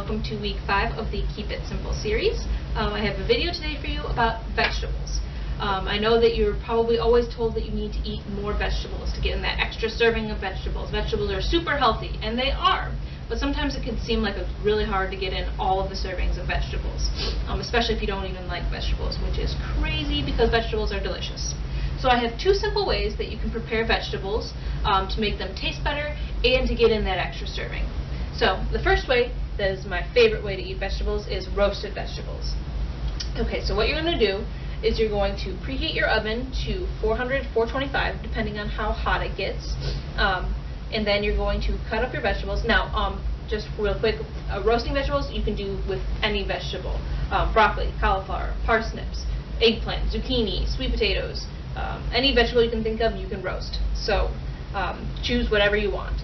welcome to week 5 of the Keep It Simple series. I have a video today for you about vegetables. I know that you're probably always told that you need to eat more vegetables to get in that extra serving of vegetables. Vegetables are super healthy, and they are, but sometimes it can seem like it's really hard to get in all of the servings of vegetables, especially if you don't even like vegetables, which is crazy because vegetables are delicious. So I have 2 simple ways that you can prepare vegetables to make them taste better and to get in that extra serving. So the first way, that is my favorite way to eat vegetables, is roasted vegetables. Okay, so what you're going to do is you're going to preheat your oven to 400, 425, depending on how hot it gets, and then you're going to cut up your vegetables. Now, just real quick, roasting vegetables you can do with any vegetable, broccoli, cauliflower, parsnips, eggplant, zucchini, sweet potatoes, any vegetable you can think of you can roast. So choose whatever you want.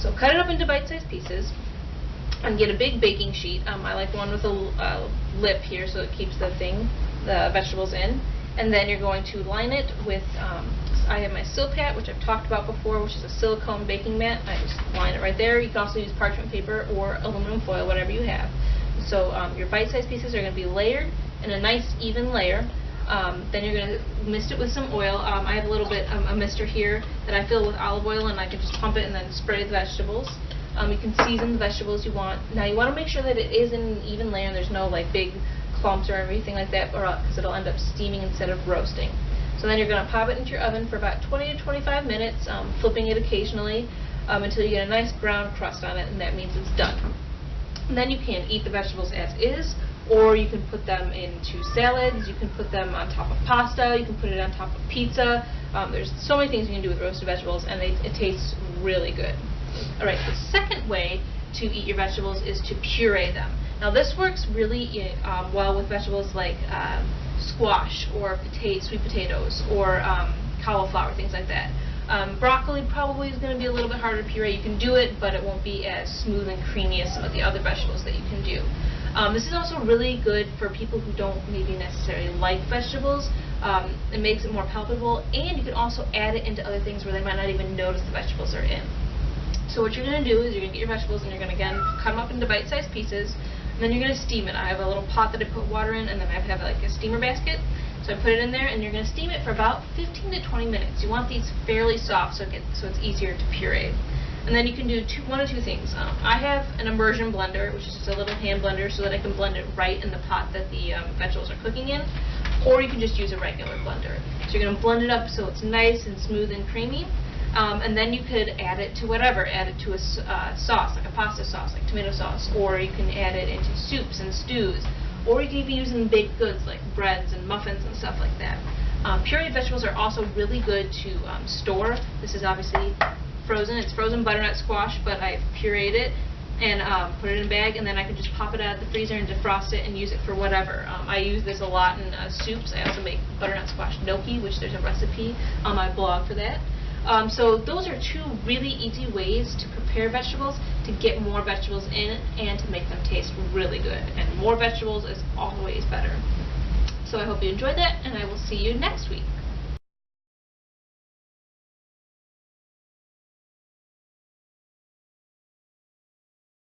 So cut it up into bite-sized pieces and get a big baking sheet. I like one with a lip here so it keeps the vegetables in. And then you're going to line it with, I have my Silpat, which I've talked about before, which is a silicone baking mat. I just line it right there. You can also use parchment paper or aluminum foil, whatever you have. So your bite-sized pieces are going to be layered in a nice even layer. Then you're going to mist it with some oil. I have a little bit a mister here that I fill with olive oil, and I can just pump it and then spray the vegetables. You can season the vegetables you want. Now you want to make sure that it is in an even layer and there's no like big clumps or everything like that, because it'll end up steaming instead of roasting. So then you're going to pop it into your oven for about 20 to 25 minutes, flipping it occasionally until you get a nice brown crust on it, and that means it's done. And then you can eat the vegetables as is, or you can put them into salads, you can put them on top of pasta, you can put it on top of pizza. There's so many things you can do with roasted vegetables, and it tastes really good. Alright, the second way to eat your vegetables is to puree them. Now this works really well with vegetables like squash or sweet potatoes or cauliflower, things like that. Broccoli probably is going to be a little bit harder to puree. You can do it, but it won't be as smooth and creamy as some of the other vegetables that you can do. This is also really good for people who don't maybe necessarily like vegetables. It makes it more palatable, and you can also add it into other things where they might not even notice the vegetables are in. So what you're going to do is you're going to get your vegetables and you're going to again cut them up into bite-sized pieces, and then you're going to steam it. I have a little pot that I put water in, and then I have like a steamer basket. So I put it in there, and you're going to steam it for about 15 to 20 minutes. You want these fairly soft so it's easier to puree. And then you can do one of two things. I have an immersion blender, which is just a little hand blender so that I can blend it right in the pot that the vegetables are cooking in, or you can just use a regular blender. So you're going to blend it up so it's nice and smooth and creamy, and then you could add it to whatever. Add it to a sauce, like a pasta sauce, like tomato sauce, or you can add it into soups and stews, or you can even use it in baked goods like breads and muffins and stuff like that. Pureed vegetables are also really good to store. This is obviously frozen. It's frozen butternut squash, but I've pureed it and put it in a bag, and then I can just pop it out of the freezer and defrost it and use it for whatever. I use this a lot in soups. I also make butternut squash gnocchi, which there's a recipe on my blog for that. So those are 2 really easy ways to prepare vegetables to get more vegetables in and to make them taste really good. And more vegetables is always better. So I hope you enjoyed that, and I will see you next week.